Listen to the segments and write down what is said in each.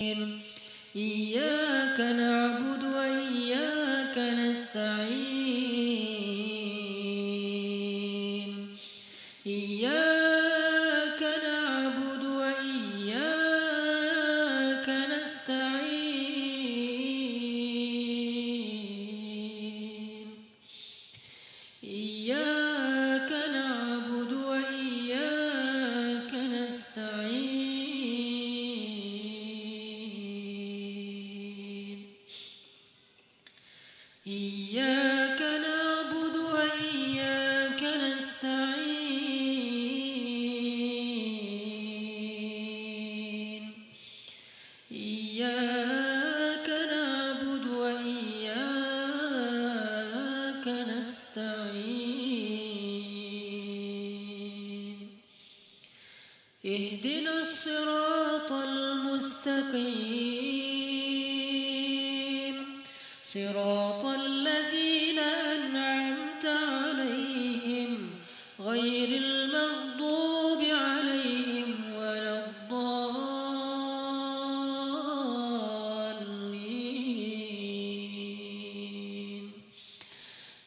إياك نعبد وإياك نستعين إياك نعبد وإياك نستعين إياك نعبد وإياك نستعين إياك نعبد وإياك نستعين إياك نعبد وإياك نستعين اهدنا الصراط المستقيم صراط الذين أنعمت عليهم غير المغضوب عليهم ولا الضالين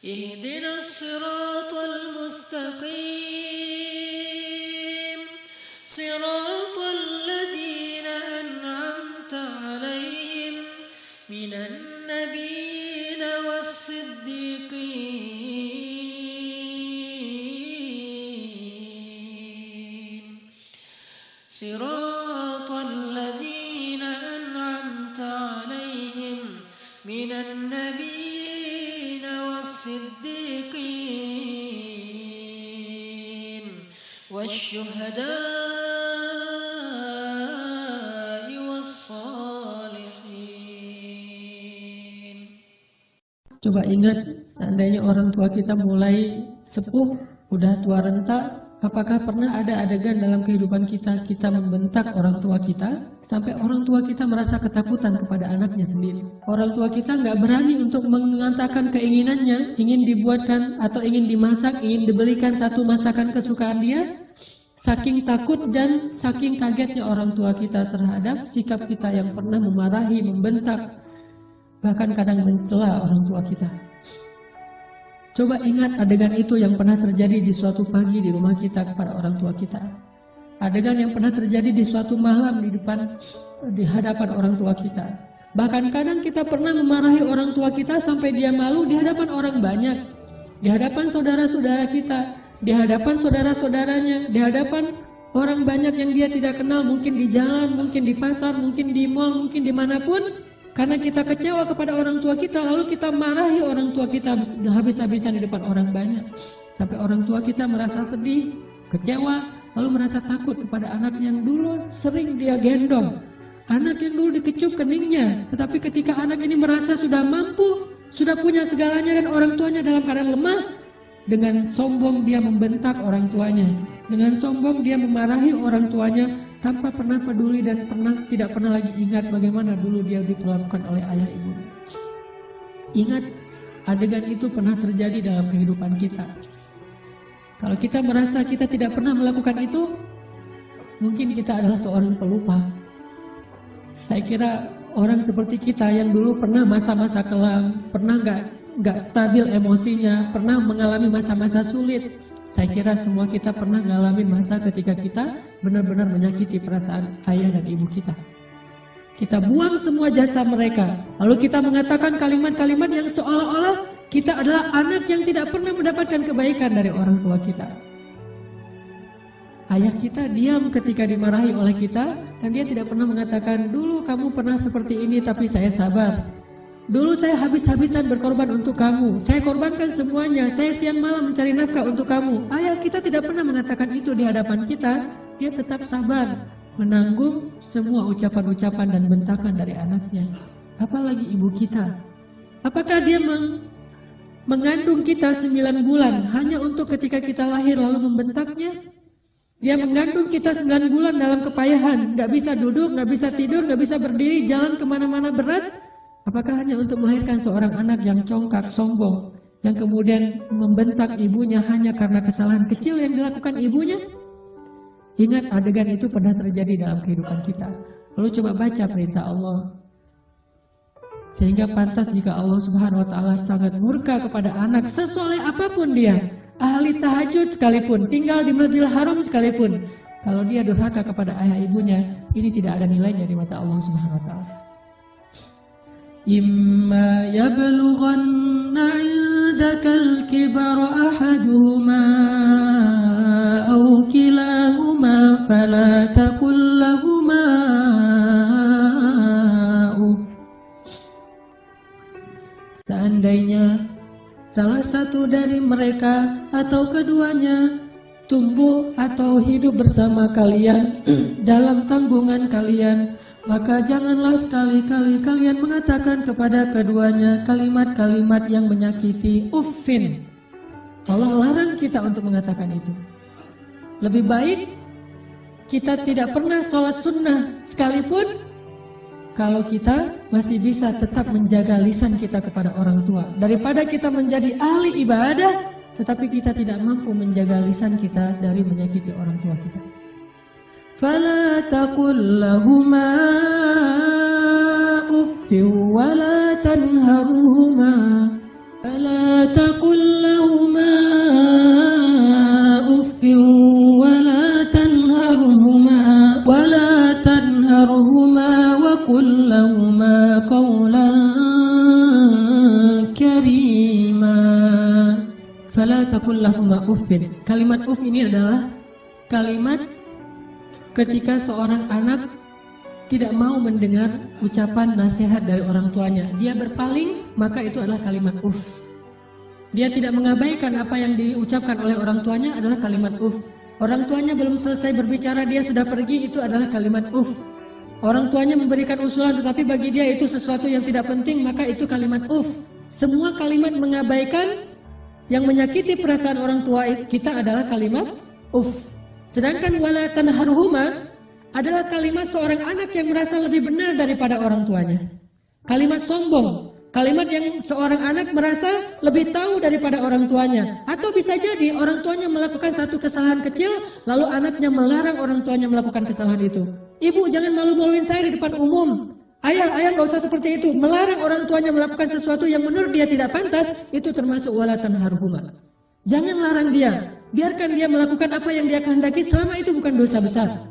اهدنا الصراط المستقيم صراط الذين أنعمت عليهم من النبيين والصديقين صراط الذين أنعمت عليهم من النبيين والصديقين والشهداء والصالحين. Coba ingat, seandainya orang tua kita mulai sepuh, udah tua renta, apakah pernah ada adegan dalam kehidupan kita, kita membentak orang tua kita, sampai orang tua kita merasa ketakutan kepada anaknya sendiri. Orang tua kita nggak berani untuk mengatakan keinginannya, ingin dibuatkan atau ingin dimasak, ingin dibelikan satu masakan kesukaan dia, saking takut dan saking kagetnya orang tua kita terhadap sikap kita yang pernah memarahi, membentak, bahkan kadang mencela orang tua kita. Coba ingat adegan itu yang pernah terjadi di suatu pagi di rumah kita kepada orang tua kita. Adegan yang pernah terjadi di suatu malam di hadapan orang tua kita. Bahkan kadang kita pernah memarahi orang tua kita sampai dia malu di hadapan orang banyak, di hadapan saudara-saudara kita, di hadapan saudara-saudaranya, di hadapan orang banyak yang dia tidak kenal, mungkin di jalan, mungkin di pasar, mungkin di mal, mungkin dimanapun. Karena kita kecewa kepada orang tua kita, lalu kita marahi orang tua kita habis-habisan di depan orang banyak. Sampai orang tua kita merasa sedih, kecewa, lalu merasa takut kepada anak yang dulu sering dia gendong. Anak yang dulu dikecup keningnya, tetapi ketika anak ini merasa sudah mampu, sudah punya segalanya dan orang tuanya dalam keadaan lemah, dengan sombong dia membentak orang tuanya. Dengan sombong dia memarahi orang tuanya, tanpa pernah peduli dan tidak pernah lagi ingat bagaimana dulu dia diperlakukan oleh ayah ibunya. Ingat, adegan itu pernah terjadi dalam kehidupan kita. Kalau kita merasa kita tidak pernah melakukan itu, mungkin kita adalah seorang pelupa. Saya kira orang seperti kita yang dulu pernah masa-masa kelam, pernah nggak stabil emosinya, pernah mengalami masa-masa sulit. Saya kira semua kita pernah ngalamin masa ketika kita benar-benar menyakiti perasaan ayah dan ibu kita. Kita buang semua jasa mereka, lalu kita mengatakan kalimat-kalimat yang seolah-olah kita adalah anak yang tidak pernah mendapatkan kebaikan dari orang tua kita. Ayah kita diam ketika dimarahi oleh kita, dan dia tidak pernah mengatakan, dulu kamu pernah seperti ini tapi saya sabar. Dulu saya habis-habisan berkorban untuk kamu, saya korbankan semuanya, saya siang malam mencari nafkah untuk kamu. Ayah kita tidak pernah mengatakan itu di hadapan kita, dia tetap sabar, menanggung semua ucapan-ucapan dan bentakan dari anaknya. Apalagi ibu kita, apakah dia mengandung kita 9 bulan hanya untuk ketika kita lahir lalu membentaknya? Dia mengandung kita 9 bulan dalam kepayahan, nggak bisa duduk, nggak bisa tidur, nggak bisa berdiri, jalan kemana-mana berat. Apakah hanya untuk melahirkan seorang anak yang congkak, sombong, yang kemudian membentak ibunya hanya karena kesalahan kecil yang dilakukan ibunya? Ingat, adegan itu pernah terjadi dalam kehidupan kita. Lalu coba baca perintah Allah. Sehingga pantas jika Allah Subhanahu wa taala sangat murka kepada anak sesoleh apapun dia, ahli tahajud sekalipun, tinggal di Masjidil Haram sekalipun, kalau dia durhaka kepada ayah ibunya, ini tidak ada nilainya di mata Allah Subhanahu wa taala. Imma yablughanna 'indakal kibara ahaduhuma aw kilahuma fala taqul lahumā Seandainya salah satu dari mereka atau keduanya tumbuh atau hidup bersama kalian dalam tanggungan kalian, maka janganlah sekali-kali kalian mengatakan kepada keduanya kalimat-kalimat yang menyakiti. Uffin. Allah larang kita untuk mengatakan itu. Lebih baik kita tidak pernah sholat sunnah sekalipun kalau kita masih bisa tetap menjaga lisan kita kepada orang tua, daripada kita menjadi ahli ibadah tetapi kita tidak mampu menjaga lisan kita dari menyakiti orang tua kita. Fala taqul lahumā uffin wa la tanharhumā. Fala taqul lahumā uffin wa la tanharhumā wa la tanharhumā wa qul lahumā qawlan karīmā. Fala taqul lahumā uffin. Kalimat uff ini adalah kalimat ketika seorang anak tidak mau mendengar ucapan nasihat dari orang tuanya, dia berpaling, maka itu adalah kalimat uff. Dia tidak mengabaikan apa yang diucapkan oleh orang tuanya adalah kalimat uff. Orang tuanya belum selesai berbicara, dia sudah pergi, itu adalah kalimat uff. Orang tuanya memberikan usulan tetapi bagi dia itu sesuatu yang tidak penting, maka itu kalimat uff. Semua kalimat mengabaikan yang menyakiti perasaan orang tua kita adalah kalimat uff. Sedangkan wala tanharhuma adalah kalimat seorang anak yang merasa lebih benar daripada orang tuanya. Kalimat sombong, kalimat yang seorang anak merasa lebih tahu daripada orang tuanya. Atau bisa jadi orang tuanya melakukan satu kesalahan kecil, lalu anaknya melarang orang tuanya melakukan kesalahan itu. Ibu, jangan malu-maluin saya di depan umum. Ayah nggak usah seperti itu. Melarang orang tuanya melakukan sesuatu yang menurut dia tidak pantas, itu termasuk wala tanharhuma. Jangan larang dia, biarkan dia melakukan apa yang dia kehendaki selama itu bukan dosa besar.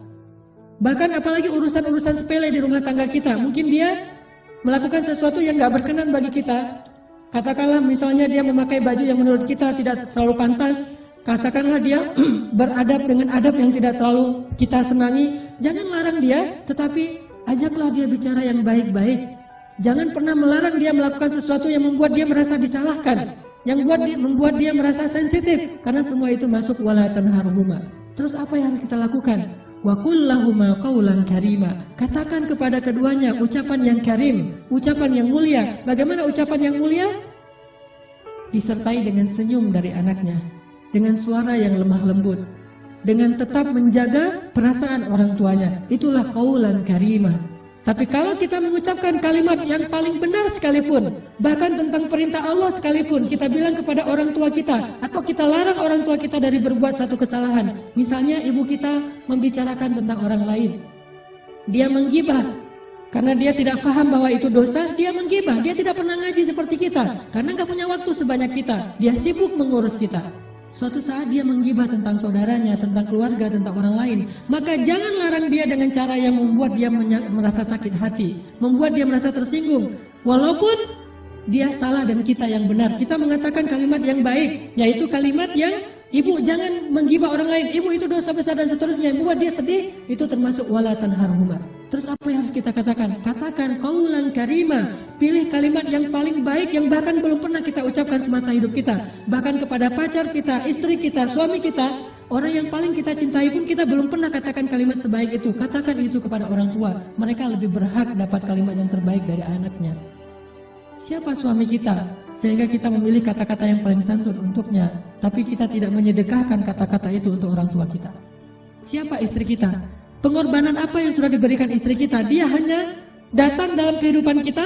Bahkan apalagi urusan-urusan sepele di rumah tangga kita, mungkin dia melakukan sesuatu yang gak berkenan bagi kita. Katakanlah misalnya dia memakai baju yang menurut kita tidak selalu pantas. Katakanlah dia beradab dengan adab yang tidak terlalu kita senangi. Jangan larang dia, tetapi ajaklah dia bicara yang baik-baik. Jangan pernah melarang dia melakukan sesuatu yang membuat dia merasa disalahkan, yang membuat dia merasa sensitif, karena semua itu masuk wala tanharhuma. Terus apa yang harus kita lakukan? Wa qul lahumā qawlan karīmā. Katakan kepada keduanya ucapan yang karim, ucapan yang mulia. Bagaimana ucapan yang mulia? Disertai dengan senyum dari anaknya, dengan suara yang lemah lembut, dengan tetap menjaga perasaan orang tuanya. Itulah qawlan karīmā. Tapi kalau kita mengucapkan kalimat yang paling benar sekalipun, bahkan tentang perintah Allah sekalipun, kita bilang kepada orang tua kita, atau kita larang orang tua kita dari berbuat satu kesalahan. Misalnya ibu kita membicarakan tentang orang lain, dia menggibah, karena dia tidak paham bahwa itu dosa, dia menggibah. Dia tidak pernah ngaji seperti kita, karena gak punya waktu sebanyak kita, dia sibuk mengurus kita. Suatu saat dia menggibah tentang saudaranya, tentang keluarga, tentang orang lain. Maka jangan larang dia dengan cara yang membuat dia merasa sakit hati, membuat dia merasa tersinggung. Walaupun dia salah dan kita yang benar, kita mengatakan kalimat yang baik, yaitu kalimat yang ibu jangan menggibah orang lain, ibu itu dosa besar dan seterusnya, membuat dia sedih, itu termasuk wala tanharhuma. Terus apa yang harus kita katakan? Katakan qawlan karīmā. Pilih kalimat yang paling baik yang bahkan belum pernah kita ucapkan semasa hidup kita. Bahkan kepada pacar kita, istri kita, suami kita, orang yang paling kita cintai pun kita belum pernah katakan kalimat sebaik itu. Katakan itu kepada orang tua. Mereka lebih berhak dapat kalimat yang terbaik dari anaknya. Siapa suami kita sehingga kita memilih kata-kata yang paling santun untuknya, tapi kita tidak menyedekahkan kata-kata itu untuk orang tua kita? Siapa istri kita? Pengorbanan apa yang sudah diberikan istri kita? Dia hanya datang dalam kehidupan kita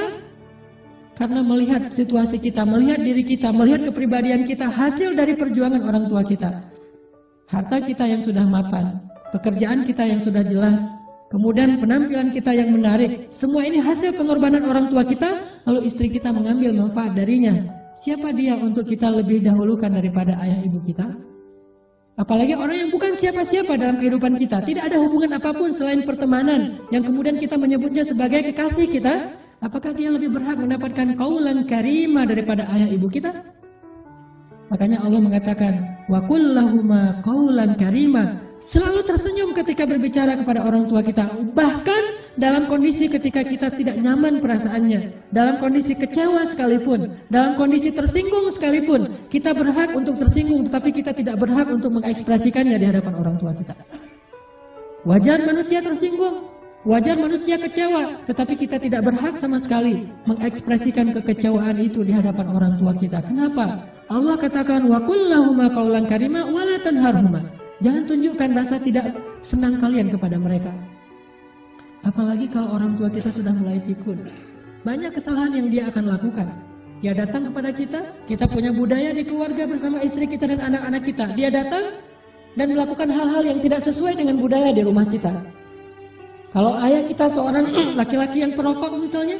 karena melihat situasi kita, melihat diri kita, melihat kepribadian kita, hasil dari perjuangan orang tua kita. Harta kita yang sudah mapan, pekerjaan kita yang sudah jelas, kemudian penampilan kita yang menarik, semua ini hasil pengorbanan orang tua kita, lalu istri kita mengambil manfaat darinya. Siapa dia untuk kita lebih dahulukan daripada ayah ibu kita? Apalagi orang yang bukan siapa-siapa dalam kehidupan kita, tidak ada hubungan apapun selain pertemanan, yang kemudian kita menyebutnya sebagai kekasih kita. Apakah dia lebih berhak mendapatkan qaulan karimah daripada ayah ibu kita? Makanya Allah mengatakan, wa qul lahuma qaulan karimah. Selalu tersenyum ketika berbicara kepada orang tua kita, bahkan dalam kondisi ketika kita tidak nyaman perasaannya, dalam kondisi kecewa sekalipun, dalam kondisi tersinggung sekalipun, kita berhak untuk tersinggung, tetapi kita tidak berhak untuk mengekspresikannya di hadapan orang tua kita. Wajar manusia tersinggung, wajar manusia kecewa, tetapi kita tidak berhak sama sekali mengekspresikan kekecewaan itu di hadapan orang tua kita. Kenapa? Allah katakan, wa qul lahuma qaulan karimah wa la tanharhuma. Jangan tunjukkan rasa tidak senang kalian kepada mereka. Apalagi kalau orang tua kita sudah mulai pikun. Banyak kesalahan yang dia akan lakukan. Dia datang kepada kita, kita punya budaya di keluarga bersama istri kita dan anak-anak kita. Dia datang dan melakukan hal-hal yang tidak sesuai dengan budaya di rumah kita. Kalau ayah kita seorang laki-laki yang perokok misalnya,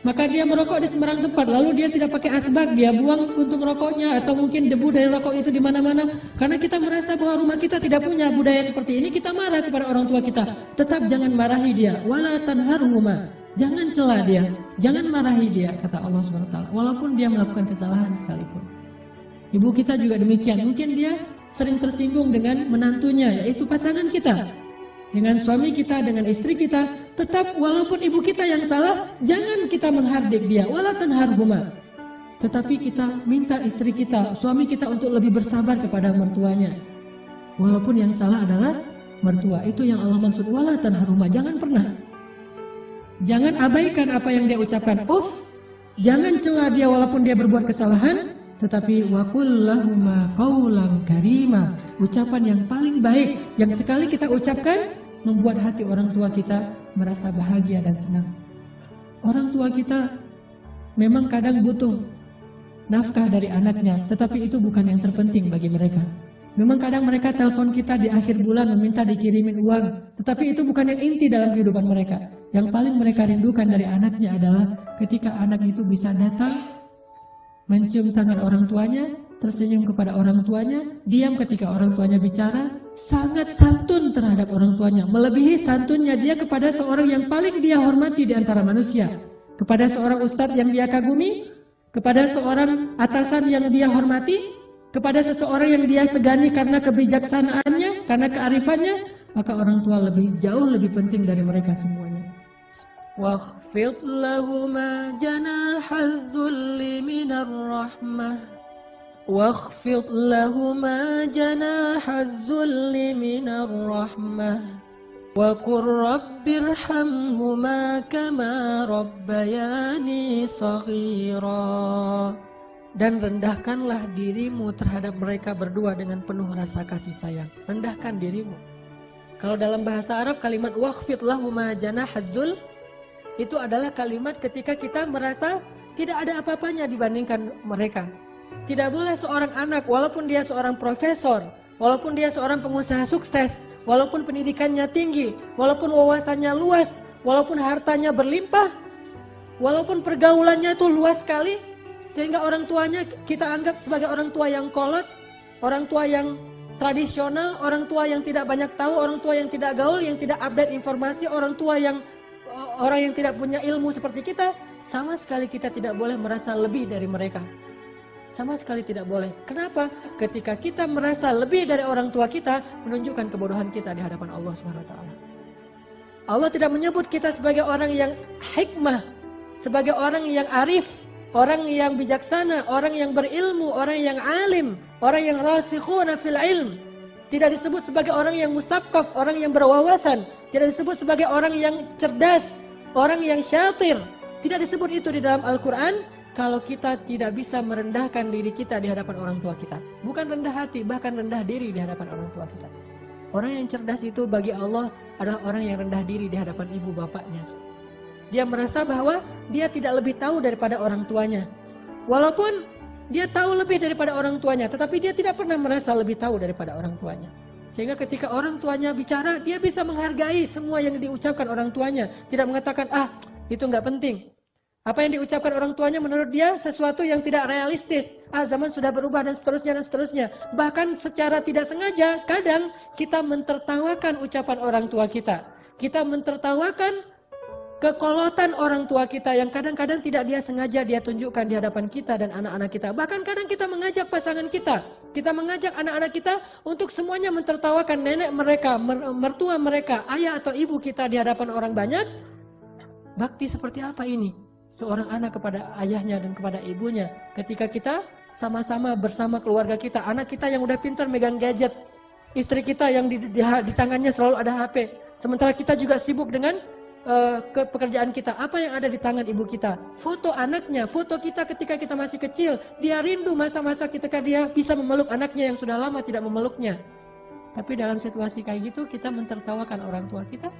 maka dia merokok di sembarang tempat, lalu dia tidak pakai asbak, dia buang puntung rokoknya, atau mungkin debu dari rokok itu di mana-mana. Karena kita merasa bahwa rumah kita tidak punya budaya seperti ini, kita marah kepada orang tua kita. Tetap jangan marahi dia, wala tanharhuma. Jangan cela dia, jangan marahi dia, kata Allah SWT. Walaupun dia melakukan kesalahan sekalipun. Ibu kita juga demikian, mungkin dia sering tersinggung dengan menantunya, yaitu pasangan kita. Dengan suami kita, dengan istri kita, tetap walaupun ibu kita yang salah, jangan kita menghardik dia, wala tanharhuma. Tetapi kita minta istri kita, suami kita untuk lebih bersabar kepada mertuanya. Walaupun yang salah adalah mertua, itu yang Allah maksud, wala tanharhuma. Jangan pernah, jangan abaikan apa yang dia ucapkan. Jangan cela dia walaupun dia berbuat kesalahan, tetapi wa qul lahuma qaulan karima. Ucapan yang paling baik yang sekali kita ucapkan membuat hati orang tua kita merasa bahagia dan senang. Orang tua kita memang kadang butuh nafkah dari anaknya, tetapi itu bukan yang terpenting bagi mereka. Memang kadang mereka telepon kita di akhir bulan meminta dikirimin uang, tetapi itu bukan yang inti dalam kehidupan mereka. Yang paling mereka rindukan dari anaknya adalah ketika anak itu bisa datang, mencium tangan orang tuanya, tersenyum kepada orang tuanya, diam ketika orang tuanya bicara, sangat santun terhadap orang tuanya, melebihi santunnya dia kepada seorang yang paling dia hormati di antara manusia, kepada seorang ustadz yang dia kagumi, kepada seorang atasan yang dia hormati, kepada seseorang yang dia segani karena kebijaksanaannya, karena kearifannya, maka orang tua jauh lebih penting dari mereka semuanya. Wakhfid lahuma janahaz zulli minar rahmah. واخفض لهما جناح الذل من الرحمة وقل رب ارحمهما كما ربياني صغيرا. Dan rendahkanlah dirimu terhadap mereka berdua dengan penuh rasa kasih sayang. Rendahkan dirimu. Kalau dalam bahasa Arab kalimat wakhfid lahuma janahaz dzul itu adalah kalimat ketika kita merasa tidak ada apa-apanya dibandingkan mereka. Tidak boleh seorang anak, walaupun dia seorang profesor, walaupun dia seorang pengusaha sukses, walaupun pendidikannya tinggi, walaupun wawasannya luas, walaupun hartanya berlimpah, walaupun pergaulannya itu luas sekali, sehingga orang tuanya kita anggap sebagai orang tua yang kolot, orang tua yang tradisional, orang tua yang tidak banyak tahu, orang tua yang tidak gaul, yang tidak update informasi, orang yang tidak punya ilmu seperti kita, sama sekali kita tidak boleh merasa lebih dari mereka. Sama sekali tidak boleh. Kenapa? Ketika kita merasa lebih dari orang tua kita, menunjukkan kebodohan kita di hadapan Allah SWT. Allah tidak menyebut kita sebagai orang yang hikmah, sebagai orang yang arif, orang yang bijaksana, orang yang berilmu, orang yang alim, orang yang rasikhuna fil ilm. Tidak disebut sebagai orang yang musaqqaf, orang yang berwawasan. Tidak disebut sebagai orang yang cerdas, orang yang syatir. Tidak disebut itu di dalam Al-Quran. Kalau kita tidak bisa merendahkan diri kita di hadapan orang tua kita. Bukan rendah hati, bahkan rendah diri di hadapan orang tua kita. Orang yang cerdas itu bagi Allah adalah orang yang rendah diri di hadapan ibu bapaknya. Dia merasa bahwa dia tidak lebih tahu daripada orang tuanya. Walaupun dia tahu lebih daripada orang tuanya, tetapi dia tidak pernah merasa lebih tahu daripada orang tuanya. Sehingga ketika orang tuanya bicara, dia bisa menghargai semua yang diucapkan orang tuanya. Tidak mengatakan, itu nggak penting. Apa yang diucapkan orang tuanya menurut dia sesuatu yang tidak realistis. Zaman sudah berubah dan seterusnya dan seterusnya. Bahkan secara tidak sengaja, kadang kita mentertawakan ucapan orang tua kita. Kita mentertawakan kekolotan orang tua kita yang kadang-kadang tidak dia sengaja dia tunjukkan di hadapan kita dan anak-anak kita. Bahkan kadang kita mengajak pasangan kita. Kita mengajak anak-anak kita untuk semuanya mentertawakan nenek mereka, mertua mereka, ayah atau ibu kita di hadapan orang banyak. Bakti seperti apa ini? Seorang anak kepada ayahnya dan kepada ibunya. Ketika kita sama-sama bersama keluarga kita, anak kita yang udah pintar megang gadget, istri kita yang di tangannya selalu ada HP. Sementara kita juga sibuk dengan pekerjaan kita. Apa yang ada di tangan ibu kita? Foto anaknya, foto kita ketika kita masih kecil. Dia rindu masa-masa ketika dia bisa memeluk anaknya yang sudah lama tidak memeluknya. Tapi dalam situasi kayak gitu kita mentertawakan orang tua kita.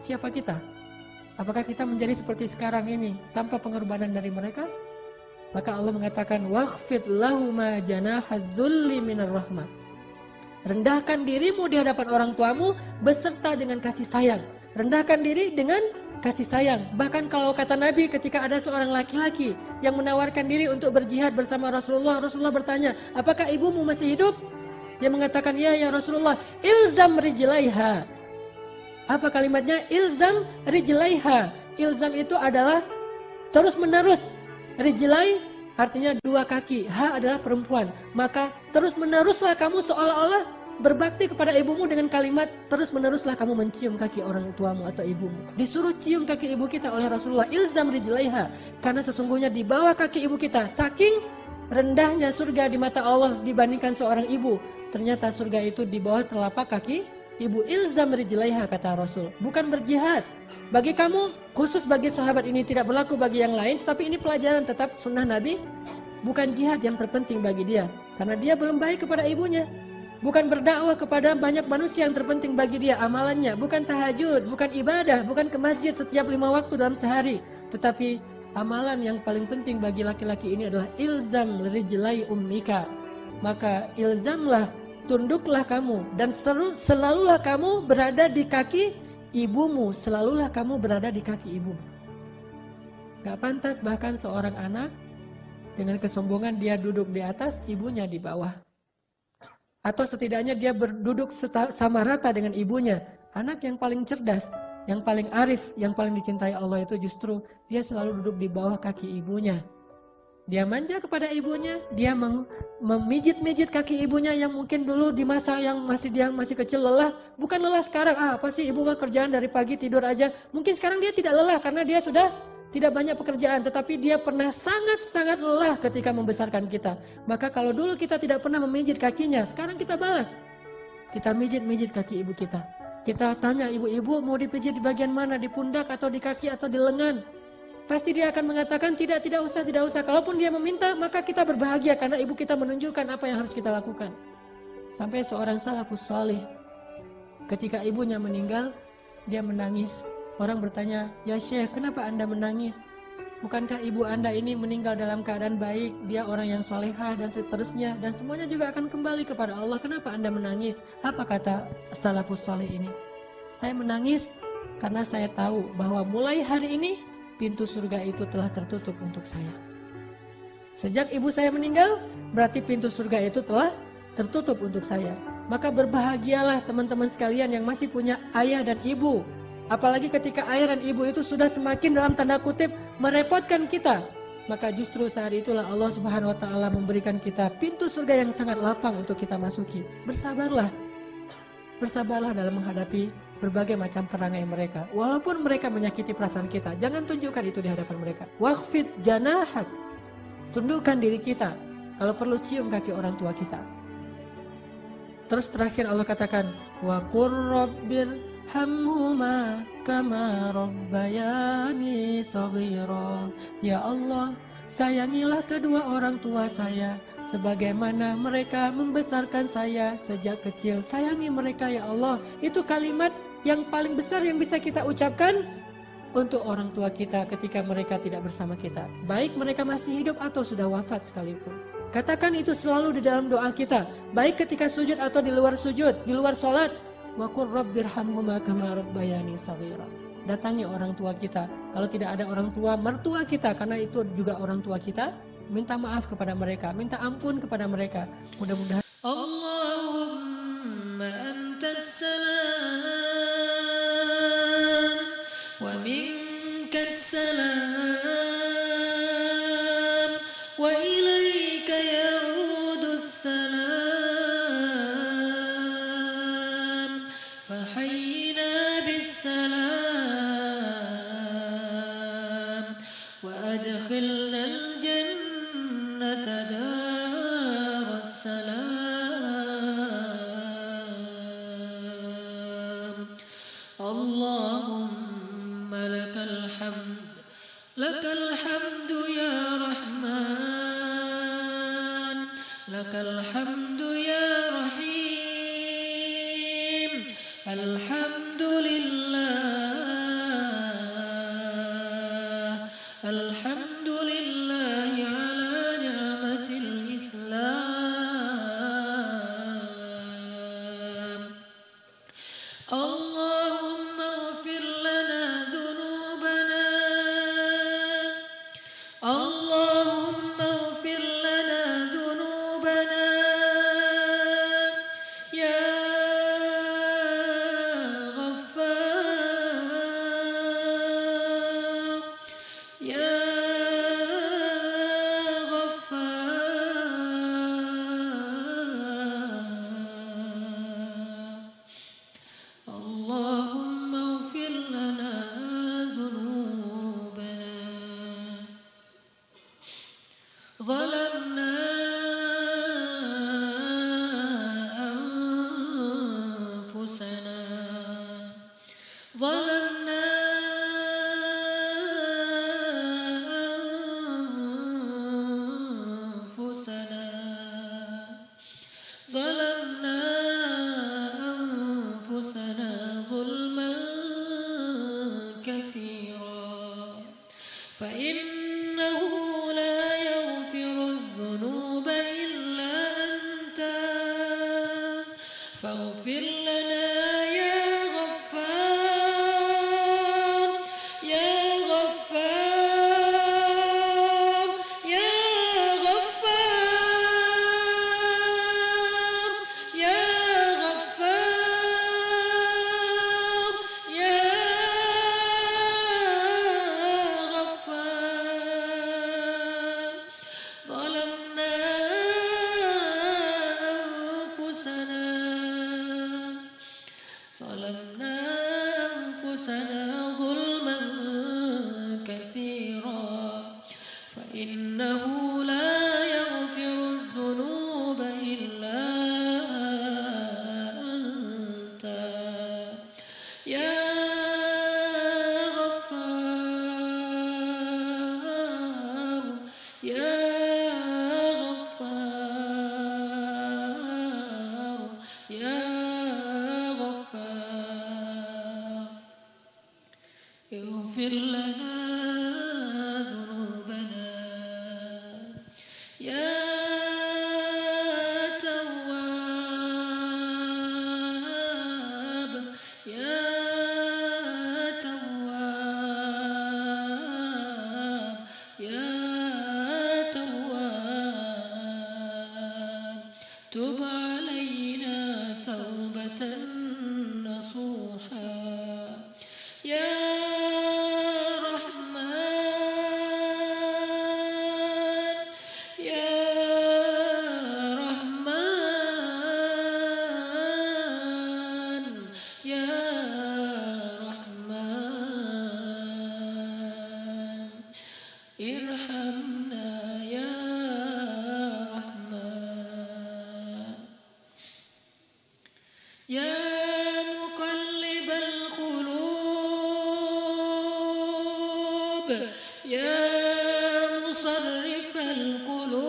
Siapa kita? Apakah kita menjadi seperti sekarang ini tanpa pengorbanan dari mereka? Maka Allah mengatakan wakhfid lahuma janahadzulli minar rahmah. Rendahkan dirimu di hadapan orang tuamu beserta dengan kasih sayang. Rendahkan diri dengan kasih sayang. Bahkan kalau kata Nabi ketika ada seorang laki-laki yang menawarkan diri untuk berjihad bersama Rasulullah, Rasulullah bertanya, apakah ibumu masih hidup? Dia mengatakan, ya Rasulullah, ilzam rijlaiha. Apa kalimatnya? Ilzam rijlaiha. Ilzam itu adalah terus menerus. Rijlai artinya dua kaki. Ha adalah perempuan. Maka terus meneruslah kamu seolah-olah berbakti kepada ibumu dengan kalimat terus meneruslah kamu mencium kaki orang tuamu atau ibumu. Disuruh cium kaki ibu kita oleh Rasulullah, ilzam rijlaiha, karena sesungguhnya di bawah kaki ibu kita saking rendahnya surga di mata Allah dibandingkan seorang ibu. Ternyata surga itu di bawah telapak kaki ibu. Ilzam rijlaiha kata Rasul, bukan berjihad. Bagi kamu khusus bagi sahabat ini tidak berlaku bagi yang lain, tetapi ini pelajaran tetap sunnah Nabi. Bukan jihad yang terpenting bagi dia karena dia belum baik kepada ibunya. Bukan berdakwah kepada banyak manusia yang terpenting bagi dia amalannya. Bukan tahajud, bukan ibadah, bukan ke masjid setiap 5 waktu dalam sehari. Tetapi amalan yang paling penting bagi laki-laki ini adalah ilzam rijlai ummika. Maka ilzamlah, tunduklah kamu. Dan selalulah kamu berada di kaki ibumu. Selalulah kamu berada di kaki ibumu. Gak pantas bahkan seorang anak dengan kesombongan dia duduk di atas, ibunya di bawah. Atau setidaknya dia berduduk sama rata dengan ibunya. Anak yang paling cerdas, yang paling arif, yang paling dicintai Allah itu justru dia selalu duduk di bawah kaki ibunya. Dia manja kepada ibunya, dia memijit-mijit kaki ibunya yang mungkin dulu di masa yang dia masih kecil lelah. Bukan lelah sekarang, apa sih ibu mah kerjaan dari pagi tidur aja. Mungkin sekarang dia tidak lelah karena dia sudah tidak banyak pekerjaan, tetapi dia pernah sangat-sangat lelah ketika membesarkan kita. Maka kalau dulu kita tidak pernah memijit kakinya, sekarang kita balas. Kita mijit-mijit kaki ibu kita. Kita tanya ibu-ibu mau dipijit di bagian mana, di pundak atau di kaki atau di lengan. Pasti dia akan mengatakan tidak usah. Kalaupun dia meminta, maka kita berbahagia karena ibu kita menunjukkan apa yang harus kita lakukan. Sampai seorang salafus salih, ketika ibunya meninggal, dia menangis. Orang bertanya, ya Syekh, kenapa Anda menangis? Bukankah ibu Anda ini meninggal dalam keadaan baik, dia orang yang solehah dan seterusnya, dan semuanya juga akan kembali kepada Allah, kenapa Anda menangis? Apa kata salafus salih ini? Saya menangis karena saya tahu bahwa mulai hari ini, pintu surga itu telah tertutup untuk saya. Sejak ibu saya meninggal, berarti pintu surga itu telah tertutup untuk saya. Maka berbahagialah teman-teman sekalian yang masih punya ayah dan ibu. Apalagi ketika ayah dan ibu itu sudah semakin dalam tanda kutip merepotkan kita. Maka justru saat itulah Allah Subhanahu wa taala memberikan kita pintu surga yang sangat lapang untuk kita masuki. Bersabarlah. Bersabarlah dalam menghadapi berbagai macam perangai mereka. Walaupun mereka menyakiti perasaan kita, jangan tunjukkan itu di hadapan mereka. Wakhfid janahak. Tundukkan diri kita. Kalau perlu cium kaki orang tua kita. Terus terakhir Allah katakan, wa qur rabbir hamhuma kama rabbayani shaghira. Ya Allah, sayangilah kedua orang tua saya sebagaimana mereka membesarkan saya sejak kecil. Sayangi mereka ya Allah. Itu kalimat yang paling besar yang bisa kita ucapkan untuk orang tua kita ketika mereka tidak bersama kita. Baik mereka masih hidup atau sudah wafat sekalipun. Katakan itu selalu di dalam doa kita, baik ketika sujud atau di luar sujud, di luar sholat. Wa qur rabbirhamhuma kama rabbayani shaghira. Datangi orang tua kita. Kalau tidak ada orang tua, mertua kita, karena itu juga orang tua kita, minta maaf kepada mereka, minta ampun kepada mereka. Mudah-mudahan اللهم أنت السلام ومنك السلام وإليك يعود السلام فحينا بالسلام وأدخلنا الجنة دار السلام اللهم لك الحمد يا رحمن لك الحمد يا رحيم الحمد لله على نعمة الإسلام اللهم اغفر لنا ذنوبنا اللهم اغفر لنا ذنوبنا يا غفار يا غفار اللهم اغفر لنا ذنوبنا ظلمنا أنفسنا ظلمنا أنفسنا ظلمنا أنفسنا ظلما كثيرا فإنه لا يغفر الذنوب إلا أنت فاغفر لنا يا غفار يا غفار يا غفار يا غفار يا غفار ظلمنا أنفسنا ظلما كثيرا فإنه لا يغفر الذنوب إلا أنت يا غفار يا غفار يا غفار اغفر لنا ذنوبنا يا تواب يا تواب يا تواب تب علينا توبة نصوحا يا رحمن يا رحمن يا رحمن ارحمنا يا رحمن يا مقلب القلوب يا مصرف القلوب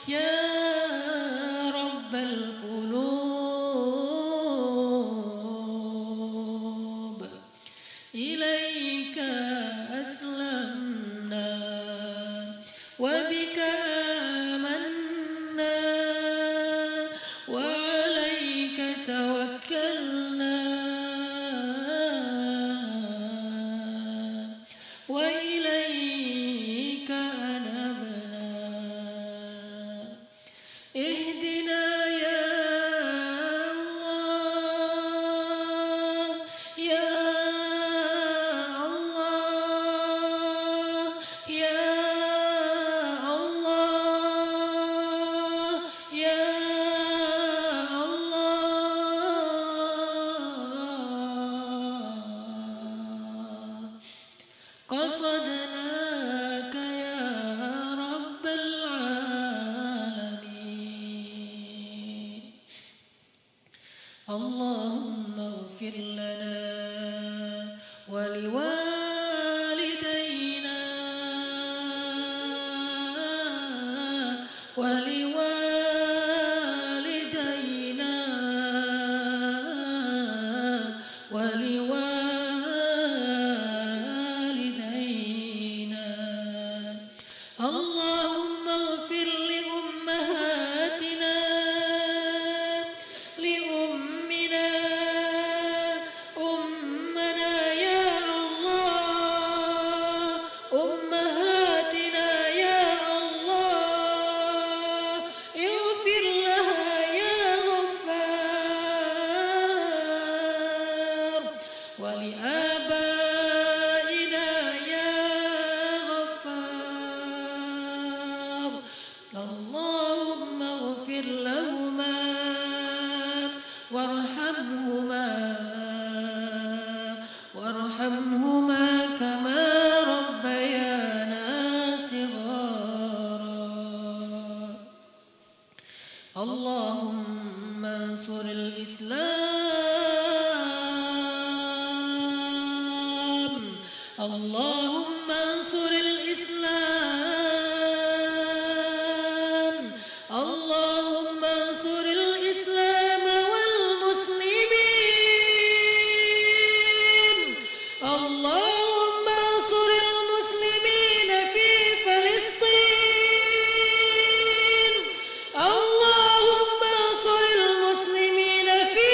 يا رب القلوب، إليك أسلمنا وإليك أنبنا اهدنا يا الله يا الله يا الله يا الله قصدناك يا رب العالمين اللهم اغفر لنا ولوالدينا ولوالدينا ولوالدينا اللهم اغفر لأمهاتنا لأمنا أمنا يا الله أمهاتنا يا الله اغفر لها يا غفار ولآبائنا يا غفار اللهم اغفر لهما وارحمهما كما ربيانا صغارا اللهم انصر الإسلام اللهم انصر الإسلام اللهم انصر الإسلام والمسلمين اللهم انصر المسلمين في فلسطين اللهم انصر المسلمين في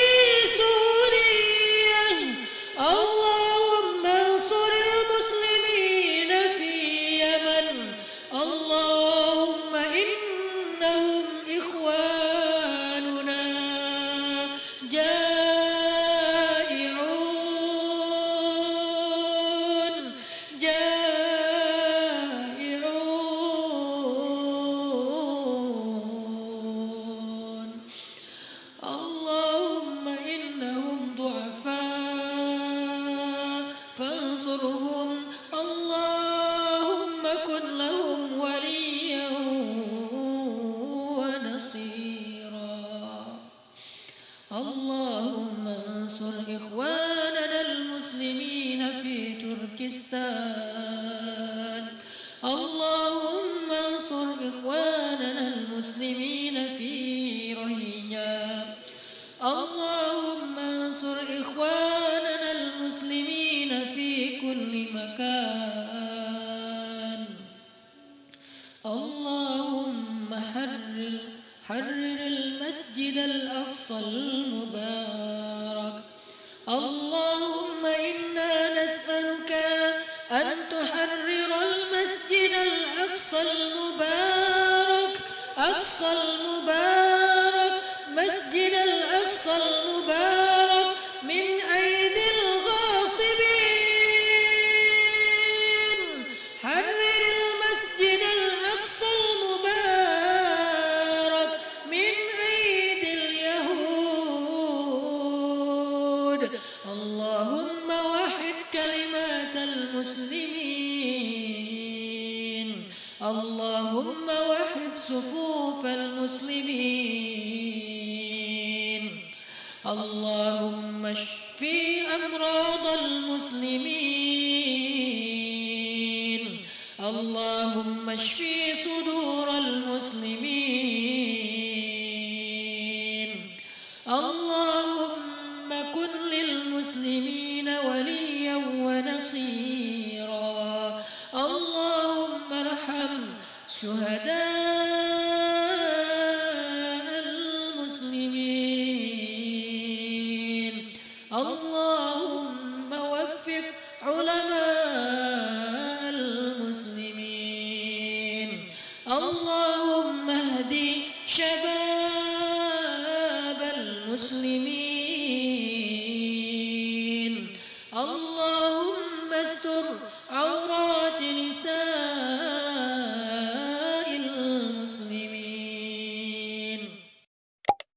سوريا اللهم انصر المسلمين في يمن اللهم إنهم إخواننا جائعون اللهم إنهم ضعفاء فانصرهم اللهم كن لهم وليا ونصيرا اللهم انصر إخواننا المسلمين في تركستان اللهم انصر إخواننا المسلمين في روهينيا اللهم انصر إخواننا المسلمين في كل مكان اللهم حرر المسجد الأقصى المبارك اللهم إنا نسألك أن تحرر المسجد الأقصى المبارك أقصى المبارك مسجد الأقصى المبارك من أيدي الغاصبين حرر المسجد الأقصى المبارك من أيدي اليهود اللهم وحد كلمات المسلمين اللهم وحد صفوف المسلمين اللهم اشفي أمراض المسلمين اللهم اشفي صدور المسلمين اللهم كن للمسلمين وليا ونصيرا اللهم ارحم شهداء المسلمين اللهم وفق علماء اللهم اهد شباب